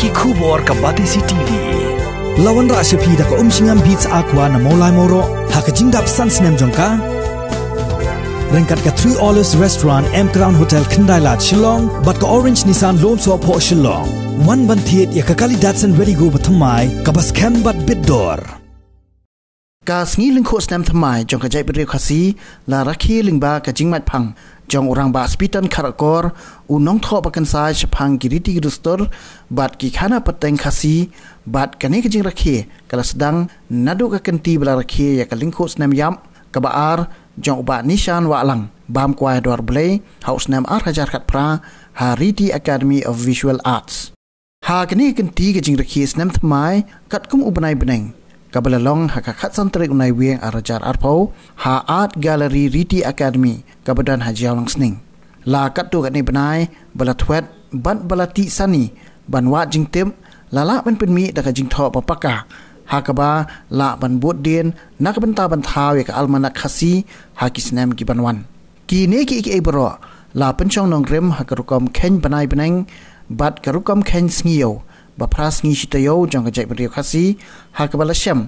ki khubor ka Batisi TV. Lawan rasipi da ka singam beach aqua na molai moro hakajing dap sans nem jongka. Rengkat ka 3 Olives Restaurant M Crown Hotel Kendailat Shillong bat ka Orange Nissan Loan So Po Shillong. One bantiet ya kakali Datsun Ready Go bathamai ka bas cam bat bidor. Ka sngi ling khos nam thamai jong ka jai bidre khasi la rakhi ling ba ka jingmat phang jong orang ba spitan kharakor unong tho bakan sai chphang giriti rustor bat ki khana pateng khasi bat kane ka jing rakhi kala sedang nadu ka kenti bala rakhi ya ka ling khos nam yam ka ba ar jong ba nishan wa lang bam kwai dor blay house nam ar hajar khat pra Hariti Academy of Visual Arts ha kane kenti ka jing rakhi snam thamai kat kum ubanai beneng kabala long hakakat santri unai wieng arajar arpau ha art gallery Riti Academy kabadan hajiaw lang sning la kat tu kat ni benai bala twet ban bala ti sani banwa jingtem lala ban penmi daka jing tho papaka hakaba la ban bot den nak benta ban thaw ya ka almanak khasi hakisnam ki banwan ki ne ki e bro la penchong nong rem hakarukom khen banai beneng bat karukom khen sngiyo ba pras ngi shitayo jong ka jai bri khasi hakabala shem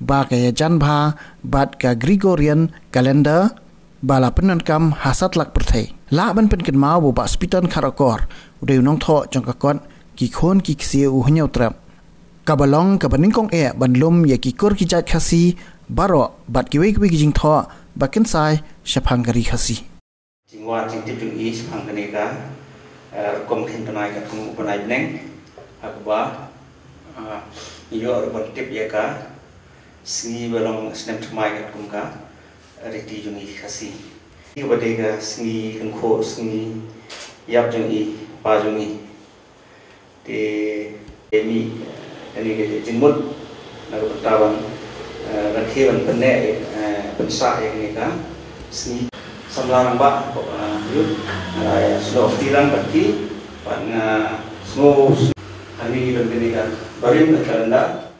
ba ka ya janbha bat ka Gregorian calendar bala penan kam hasat lak perthai la ban pen kin mau bo ba spiton kharakor udeu nong tho jong ka kon ki khon ki ksie u hnyau trap kabalong ka baning kong e ban lum ya ki kor ki jat khasi baro bat ki wei ki jing tho ba ken sai shaphang gari khasi jingwa jing tip jing is phang kane ka kom khen tanai ka kum upanai neng akba iyo robot tip ya ka sngi belong snem thmai ka kum ka riti jungi khasi i bade ka sngi kho sngi yap jungi pa jungi te emi ani ke jingmut na ko tawan rakhiwan panne pansa ya ni ka sngi samlarang ba yut slow tirang bakki pan snow Ani berbeda barim kalenda.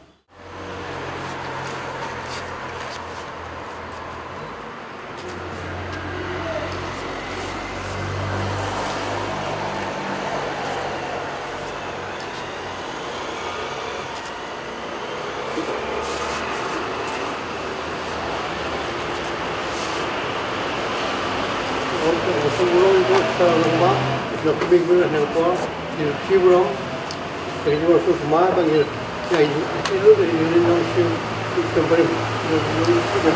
Jadi waktu semua bagi ya itu dari Indonesia itu kembali semua ini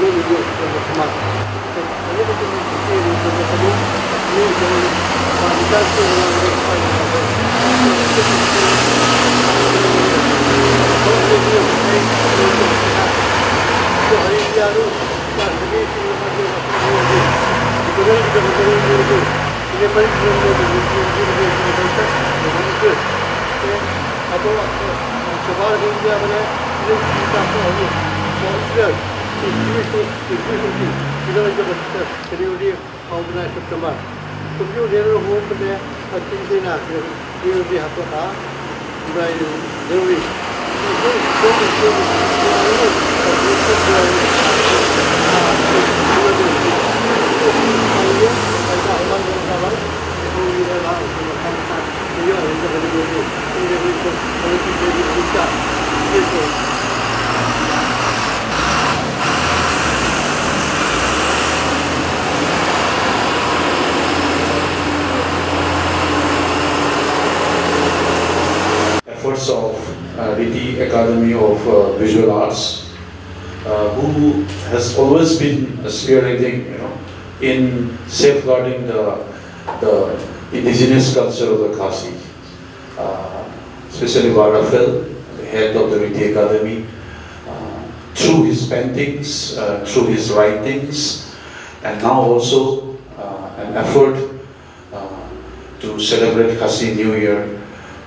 betul atau coba dia mana ini kita tahu soalnya itu kita lagi jadi dia mau benar September kemudian dia rumah pada hati dia dia apa mulai dari efforts of Riti Academy of Visual Arts, who has always been spearheading, in safeguarding the indigenous culture of the Khasi, especially Varafel, the head of the Riti Academy, through his paintings, through his writings, and now also an effort to celebrate Khasi New Year.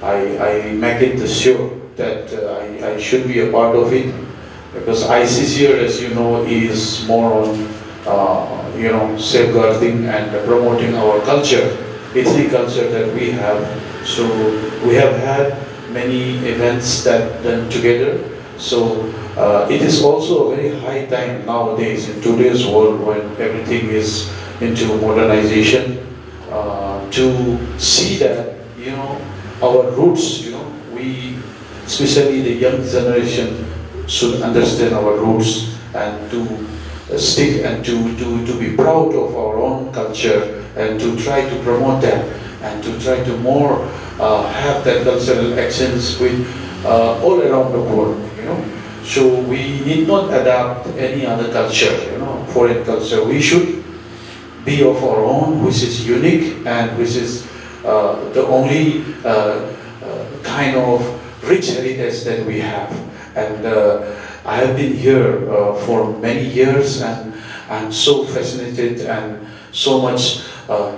I make it sure that I should be a part of it, because ICCR, as you know, is more on safeguarding and promoting our culture, ethnic culture that we have. So we have had many events that done together. So it is also a very high time nowadays in today's world when everything is into modernization, to see that our roots, we, especially the young generation, should understand our roots and to stick and to be proud of our own culture and to try to promote that and to try to more have that cultural exchange with all around the world, you know. So we need not adapt any other culture, you know, foreign culture. We should be of our own, which is unique and which is the only kind of rich heritage that we have. And I have been here for many years, and I'm so fascinated and so much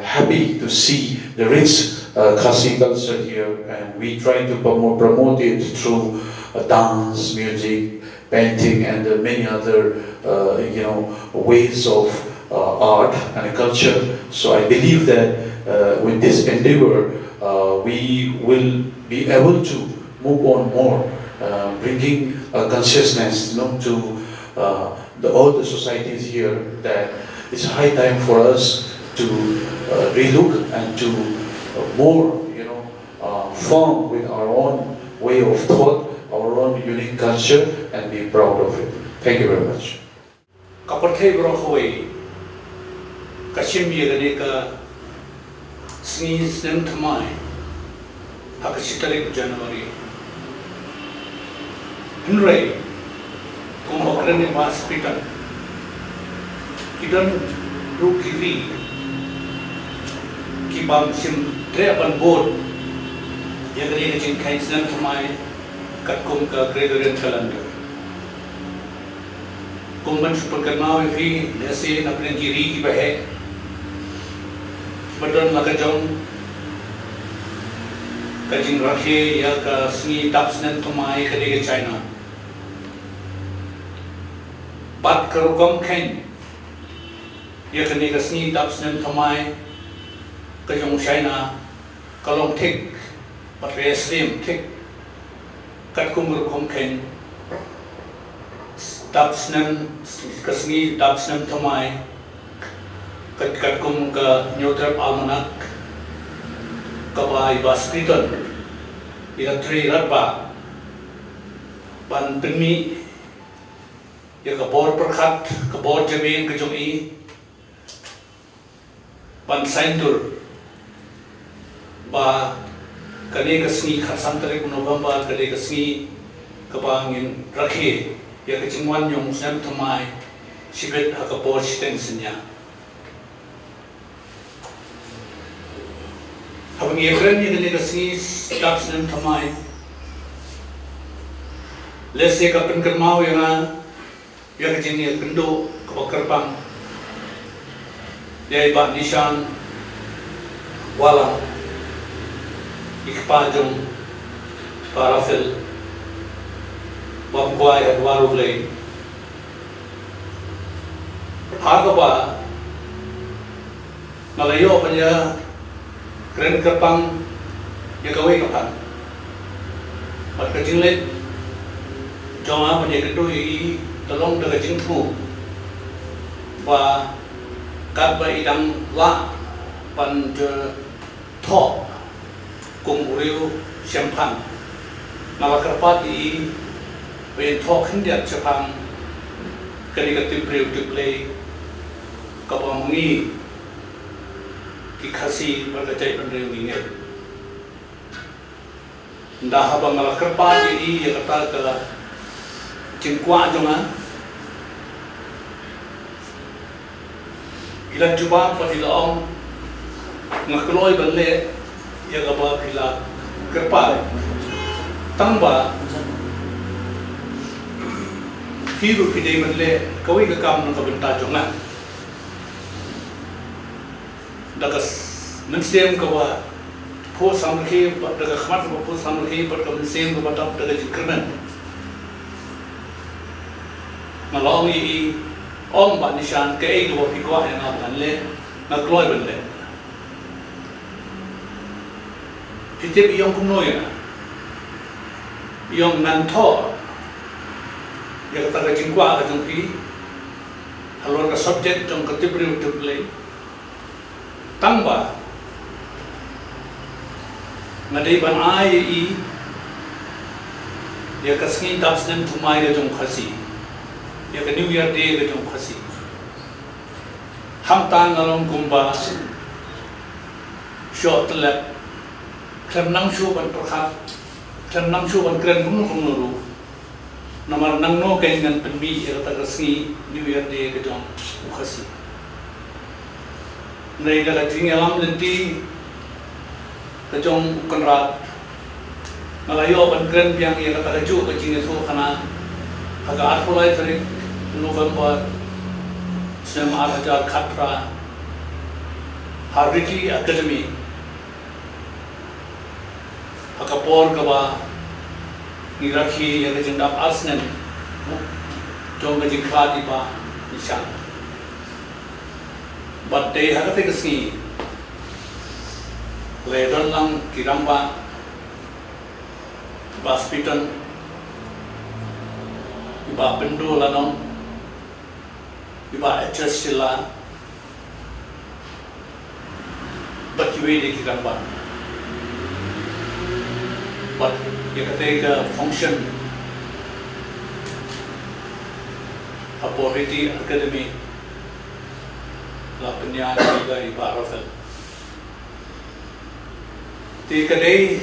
happy to see the rich Khasi culture here, and we try to promote it through dance, music, painting, and many other you know, ways of art and culture. So I believe that with this endeavor, we will be able to move on more, bringing consciousness, you know, to all the societies here, that it's high time for us to relook and to more, you know, form with our own way of thought, our own unique culture, and be proud of it. Thank you very much. Kaparthai Brahoi Kashim Yaganeka Sneeze them to mine Hakashitalik January Henry Kumakrani Mas Peter Kidan Rukiri Kibam Sim Treaban Board Yaganeka Jin Kains them to mine Katkumka Gregorian calendar. Kumbhan शुक्रकर्मा में भी जैसे अपने गिरी की बहे बटन लगाजों कजिंग रखे या का स्नी टाप्सनन तुम्हारे करेंगे चाइना बात करो कम खें या करने का स्नी टाप्सनन तुम्हारे कजिंग चाइना कलों ठीक पत्रेस्लिम ठीक कटकुमर कम खें Tapsnam Kasni Tapsnam Thamai Katkum ka Neutrap Almanak Kabai Baskriton Ilatri Ratba Ban Pimi Yakabor Perkat Kabor Jabin Kajumi Ban Saintur Ba Kane Kasni Kasantarik November Kane Kasni Kabangin Rakhi Ya kecingwan yang Muslim Thamai Sibet Hakapor Shiteng Senya Habang Yekren Yekren Kasni Tapsnam Thamai Lese Kapan Kermau yang Ya kecing Yekendo Kapakerbang Ya Iba Nishan Wala Ikpajong Parafil Bangkuai at Warulay Hagaba Malayo pa niya Kren Kapang Yakaway Kapang At kajinglit Jonga pa niya kito talong daga jingpu Ba Katba idang la Pan Thok Kung uriw Siyampan Nalakarpati When talking that Japan, Kalikatim Priv to play Kapamungi Kikasi, Bagatai and Ringing it. Dahabang Karpati, Yakata Chinquajuma Ilan Juba for the long Nakaloi Bale Yagaba Pila Karpai Tamba. Hiru pidai manle kawai ka kam ng kabenta jonga dagas mensem kawa po samkhe daga khmat po samkhe par ka mensem ko batap daga jikrmen malong yi om ba nishan ke ei ko pikwa ya na manle na kloi banle pitep yong kunoya yong nan tho Ya kata jingkwa ka jongpi halor ka subject jong katibri utuplay tangba ngadai ban ai ya kasngi tapsnem thumai ga jong khasi ya ka New Year Day ga jong khasi ham ta ngalong kumba short lap klem nang shu ban prakhat klem nang shu ban kren kum ru namar nang no kai ngan penmi ya ta kasngi New Year Day ga jong khasi nei ga jing alam lenti ka jong konrat Malayo ban kren biang ya kata kaju ke jing itu karena agak arfolai tarik November sem arajar khatra Harviti Academy akapor kawa nirakhi ya ke jendap asnen jong ke jing khadi ba nishan but day hakate keski ledon lang kiramba Hospital, iba pintu lanon, iba adjust sila, batiwe di kita ba. But kita take function, Apuriti Academy, la penyana juga iba Rafael. Tiga day.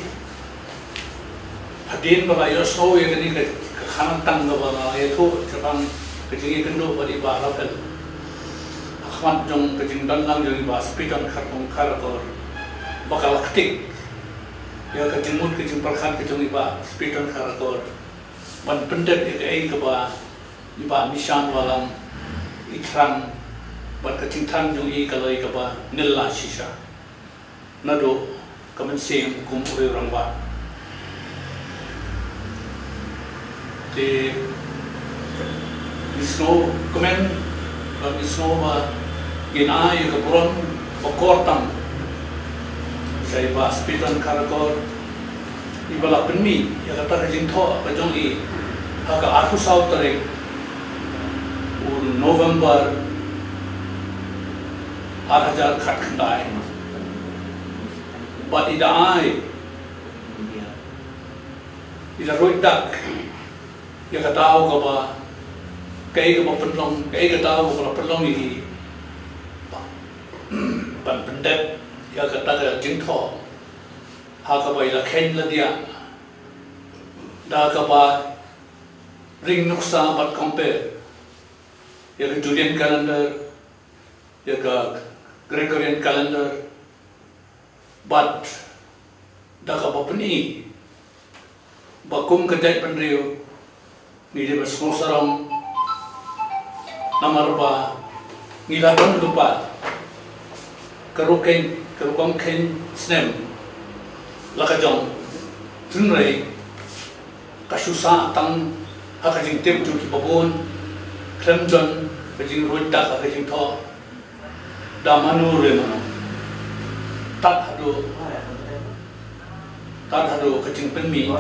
Hadin bala yosno yang ini ke kanan tang bala itu sebang kejingi kendo bali bala kan akhmat jong kejing dan lang jong iba spiton kartong karator bakal ketik ya kejimut kejing perkan kejong iba spiton karator ban pendet ya ai ke ba iba nishan walang ikrang ban kejing tang jong i kalau i ke ba nilla shisha nado kamen sem kum uri orang ba di snow kemen di snow ba gina yung kapuron pakortang saya ba spitan karakor ibala penmi ya kata kajing tho kajong i haka aku saw tarik November 8,000 khat khandai but ida ai ida roidak ya kataw ka ba kay ka mapunlong kay kataw ka mapunlong ni ban pendet ya kata ka jingtho ha ka ba ila khen la dia da ka ba ring nuksa bat compare ya ka Julian calendar ya ka Gregorian calendar but da ka ba peni bakum ka jai penrio ni dia bersongsorong namar ba ngilaban lupa kerukeng snem lakajong tunrei kasusa tang hakajing tem tu ki babon kremjon kajing roita hakajing tho damanu re mano tat hado kajing penmi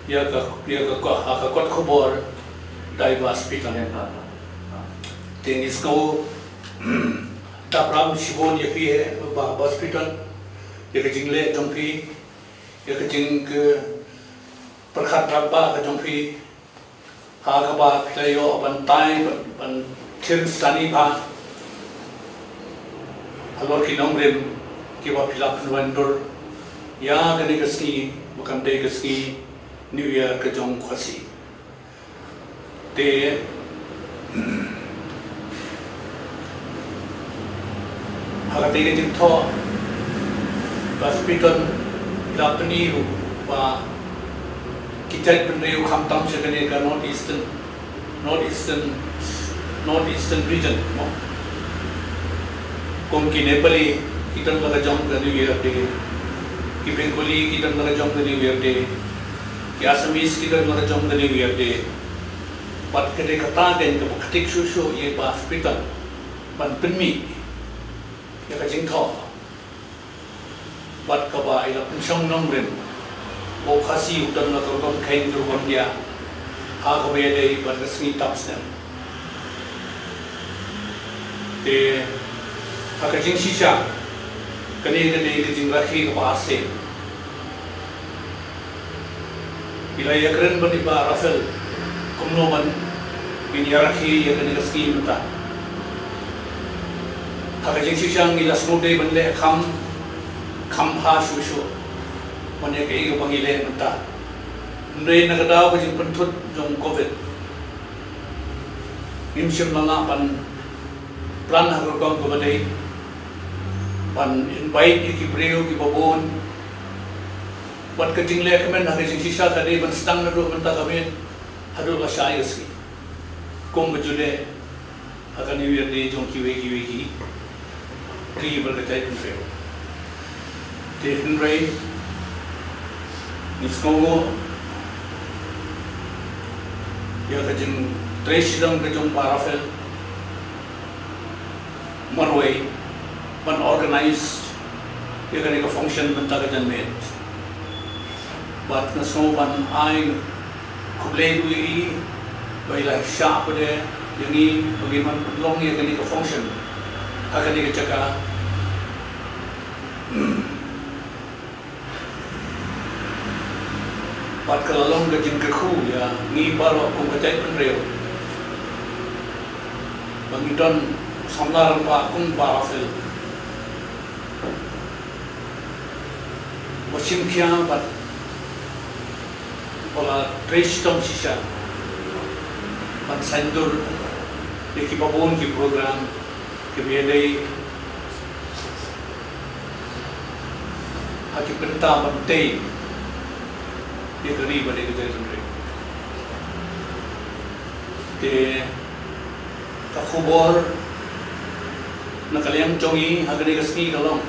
ya ka kot khobor dai ba hospital tingis ko tapram shibon ya fi ba hospital ya ka jingle jongpi ya ka jing ke perkhat rabba ka jongpi ha ka ba playo ban tai ban thir sani ba halor ki nomrem ki ba philap nwandor ya ka ni ka ski bukan dei ka ski New Year ke jong khasi te hagate ke jing tho hospital lapni ru ba kitai penreu khamtam segane ka northeastern region mo kom ki Nepali kitan laga jong ka New Year Day ki Bengali kitan laga jong ka New Year Day ki Assamese kita mula jom dari New Day, pat kedai kata dan kebukatik susu ye ba hospital, ban penmi, ya kajing tho, pat kaba ila pensong nomren, bo khasi udan la korban kain durban dia, ha kaba ye dei ban kesni tapsnem, te ha kajing sisa, kani kajing rakhi kaba ase. Ila ya keren bani ba Rafael kumno man in yaraki ya kani kaski mata. Hakajing sisang ila snow day ban le kham pha shu man ya kai ga pangile mata. Ndai nagadaw ko jing pantut jong COVID. Nimshim langa pan plan hagur kong ko badai pan invite ki breu ki babon bat ka jing le kamen hakajing sisa kadai ban stang na ro ban ta kamen hadu la shayas ki kom bajule haka new year day jong ki ki ber ka tai pun reo te henry niskongo ya ka jing tres dang ka jong parafel manway man organized ya ka function ban ta ka jan met bat na so ban ai kublay ui baila sha pade yangi bagaimana long ya ka function haka ni ka chaka bat kalalong ka jing ka khu ya ngi paro kung ka jai pun reo bangidon samlar pa kung parafel wasim kya bat wala trace tong sisa bat sandur ki babon ki program ki biadai haki penta bante dia keri pada kita sendiri te tak khubor na kalian jongi hagani kaski kalong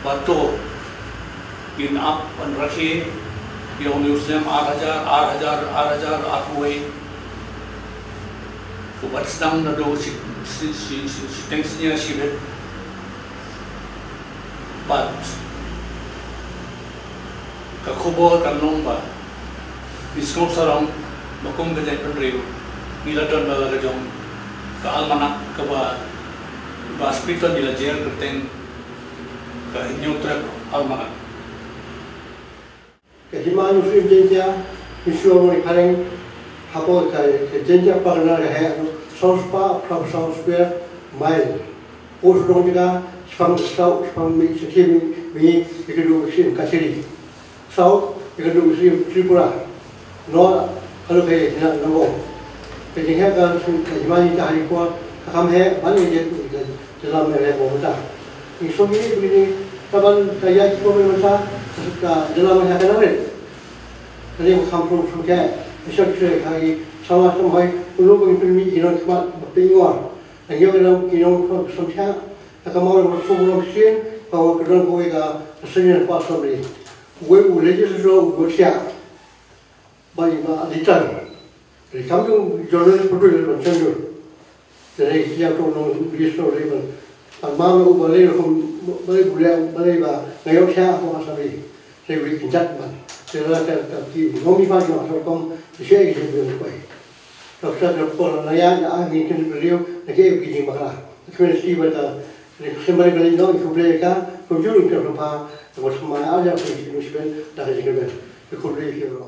bato in up and rakhi yang Muslim 8,000 8,000 buat sedang nado si tensinya sibet but kakubor kanong ba biskop sarong makum gajay penriu nila don bala gajong ka almanak ka ba hospital nila jer kerteng ka inyong trap almanak Kehima Muslim jenja isu amori kareng hapo ke jenja pagna he sospa sosper mail us dong juga spam mi sekimi mi ikedu sim kasiri sau ikedu sim tripura no kalau ke na no ke jenja ka kehima ni hari ko kam he bani je dalam mere bomta isu ini begini kaban kaya ko memang ka dalam mere kana jadi kampung sungai, esok hari sama sampai ulu bagi inon kemat berpinguan. Yang kita inon sungai, kita mahu bersumber mesin, bahawa kedua kau ika seni pas sampai. Kau ulej sesuatu bersih, bagi aditan. Jadi kampung jurnalis perlu macam tu. Jadi siapa tu orang biasa orang, malam aku balik bah, ngayok siapa aku sampai. Saya beri kinjat bah. Saya tapi kami pagi masuk kom saya ini belum baik. Kalau saya pun naya angin kena beliau, nak begini maklah. Kemudian si berkata, sembari beli dong, ikut beli kan, kunjung ke rumah, buat semua aja pergi musibah dah jadi kerja. Ikut beli kira.